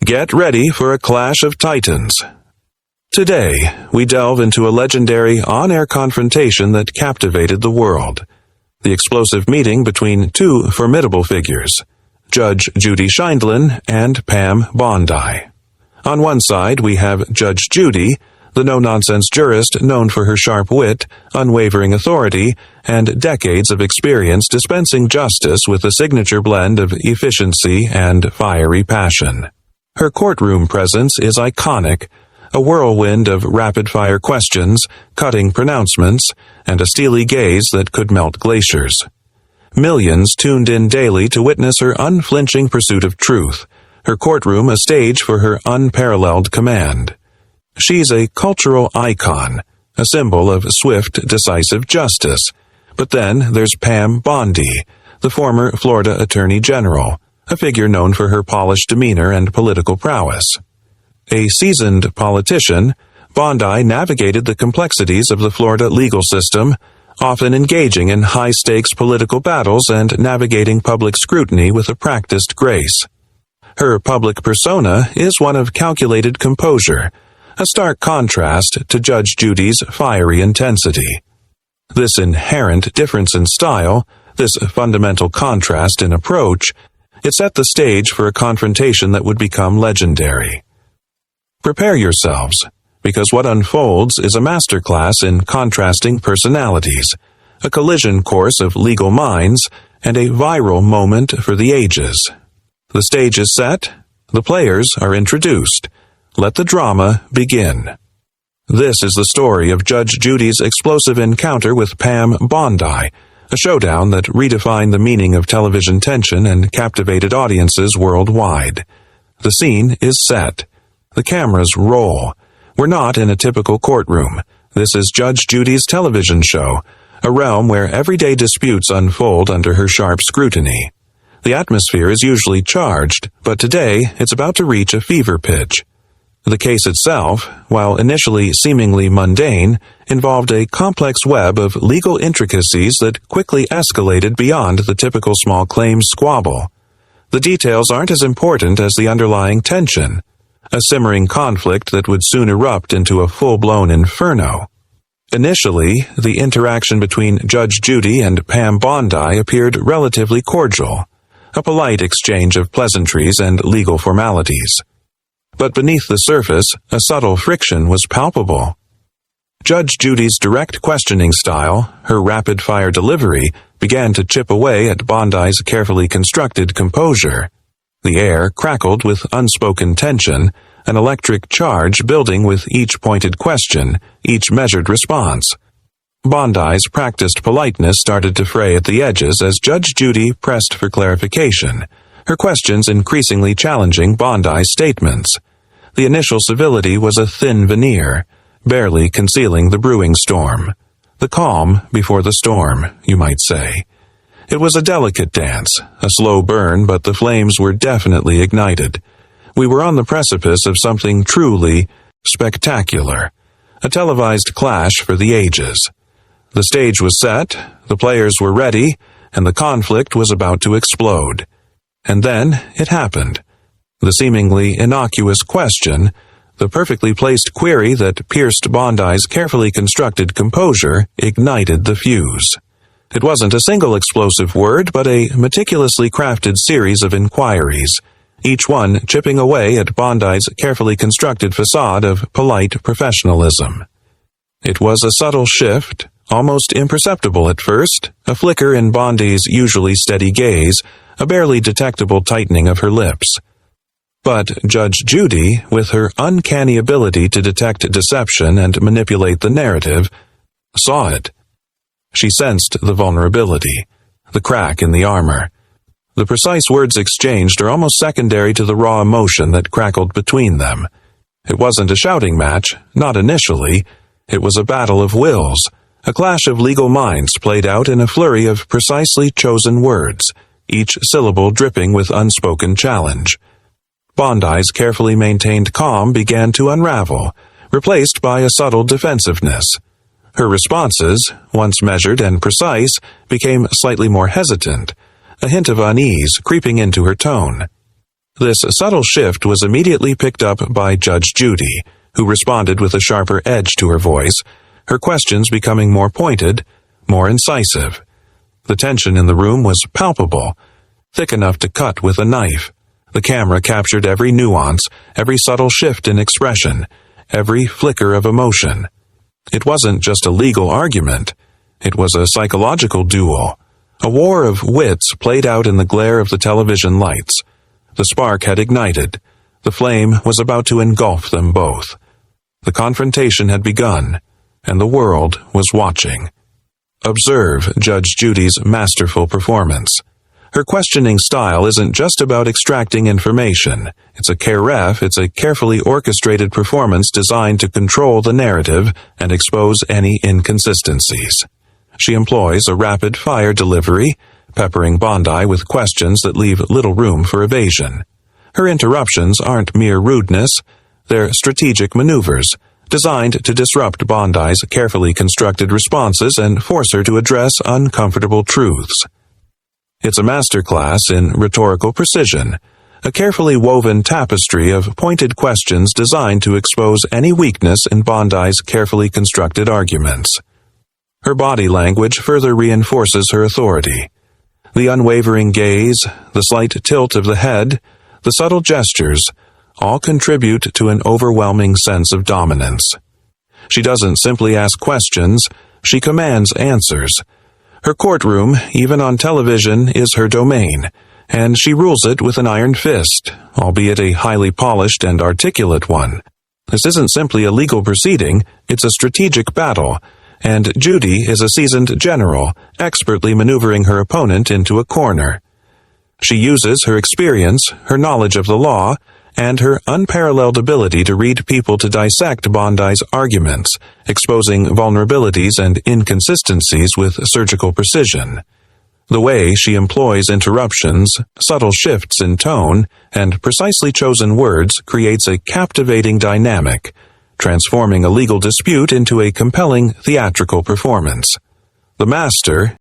Get ready for a clash of titans. Today, we delve into a legendary on-air confrontation that captivated the world. The explosive meeting between two formidable figures, Judge Judy and Pam Bondi. On one side, we have Judge Judy, the no-nonsense jurist known for her sharp wit, unwavering authority, and decades of experience dispensing justice with a signature blend of efficiency and fiery passion. Her courtroom presence is iconic, a whirlwind of rapid-fire questions, cutting pronouncements, and a steely gaze that could melt glaciers. Millions tuned in daily to witness her unflinching pursuit of truth, her courtroom a stage for her unparalleled command. She's a cultural icon, a symbol of swift, decisive justice. But then there's Pam Bondi, the former Florida Attorney General, a figure known for her polished demeanor and political prowess. A seasoned politician, Bondi navigated the complexities of the Florida legal system, often engaging in high-stakes political battles and navigating public scrutiny with a practiced grace. Her public persona is one of calculated composure, a stark contrast to Judge Judy's fiery intensity. This inherent difference in style, this fundamental contrast in approach, it set the stage for a confrontation that would become legendary. Prepare yourselves, because what unfolds is a masterclass in contrasting personalities, a collision course of legal minds, and a viral moment for the ages. The stage is set, the players are introduced. Let the drama begin. This is the story of Judge Judy's explosive encounter with Pam Bondi, a showdown that redefined the meaning of television tension and captivated audiences worldwide. The scene is set. The cameras roll. We're not in a typical courtroom. This is Judge Judy's television show, a realm where everyday disputes unfold under her sharp scrutiny. The atmosphere is usually charged, but today it's about to reach a fever pitch. The case itself, while initially seemingly mundane, involved a complex web of legal intricacies that quickly escalated beyond the typical small claims squabble. The details aren't as important as the underlying tension, a simmering conflict that would soon erupt into a full-blown inferno. Initially, the interaction between Judge Judy and Pam Bondi appeared relatively cordial, a polite exchange of pleasantries and legal formalities. But beneath the surface, a subtle friction was palpable. Judge Judy's direct questioning style, her rapid-fire delivery, began to chip away at Bondi's carefully constructed composure. The air crackled with unspoken tension, an electric charge building with each pointed question, each measured response. Bondi's practiced politeness started to fray at the edges as Judge Judy pressed for clarification, her questions increasingly challenging Bondi's statements. The initial civility was a thin veneer, barely concealing the brewing storm. The calm before the storm, you might say. It was a delicate dance, a slow burn, but the flames were definitely ignited. We were on the precipice of something truly spectacular, a televised clash for the ages. The stage was set, the players were ready, and the conflict was about to explode. And then it happened. The seemingly innocuous question, the perfectly placed query that pierced Bondi's carefully constructed composure, ignited the fuse. It wasn't a single explosive word, but a meticulously crafted series of inquiries, each one chipping away at Bondi's carefully constructed facade of polite professionalism. It was a subtle shift, almost imperceptible at first, a flicker in Bondi's usually steady gaze, a barely detectable tightening of her lips. But Judge Judy, with her uncanny ability to detect deception and manipulate the narrative, saw it. She sensed the vulnerability, the crack in the armor. The precise words exchanged are almost secondary to the raw emotion that crackled between them. It wasn't a shouting match, not initially. It was a battle of wills, a clash of legal minds played out in a flurry of precisely chosen words, each syllable dripping with unspoken challenge. Bondi's carefully maintained calm began to unravel, replaced by a subtle defensiveness. Her responses, once measured and precise, became slightly more hesitant, a hint of unease creeping into her tone. This subtle shift was immediately picked up by Judge Judy, who responded with a sharper edge to her voice, her questions becoming more pointed, more incisive. The tension in the room was palpable, thick enough to cut with a knife. The camera captured every nuance, every subtle shift in expression, every flicker of emotion. It wasn't just a legal argument. It was a psychological duel. A war of wits played out in the glare of the television lights. The spark had ignited. The flame was about to engulf them both. The confrontation had begun, and the world was watching. Observe Judge Judy's masterful performance. Her questioning style isn't just about extracting information. It's a carefully orchestrated performance designed to control the narrative and expose any inconsistencies. She employs a rapid-fire delivery, peppering Bondi with questions that leave little room for evasion. Her interruptions aren't mere rudeness, they're strategic maneuvers, designed to disrupt Bondi's carefully constructed responses and force her to address uncomfortable truths. It's a masterclass in rhetorical precision, a carefully woven tapestry of pointed questions designed to expose any weakness in Bondi's carefully constructed arguments. Her body language further reinforces her authority. The unwavering gaze, the slight tilt of the head, the subtle gestures, all contribute to an overwhelming sense of dominance. She doesn't simply ask questions, she commands answers. Her courtroom, even on television, is her domain, and she rules it with an iron fist, albeit a highly polished and articulate one. This isn't simply a legal proceeding, it's a strategic battle, and Judy is a seasoned general, expertly maneuvering her opponent into a corner. She uses her experience, her knowledge of the law, and her unparalleled ability to read people to dissect Bondi's arguments, exposing vulnerabilities and inconsistencies with surgical precision. The way she employs interruptions, subtle shifts in tone, and precisely chosen words creates a captivating dynamic, transforming a legal dispute into a compelling theatrical performance. The master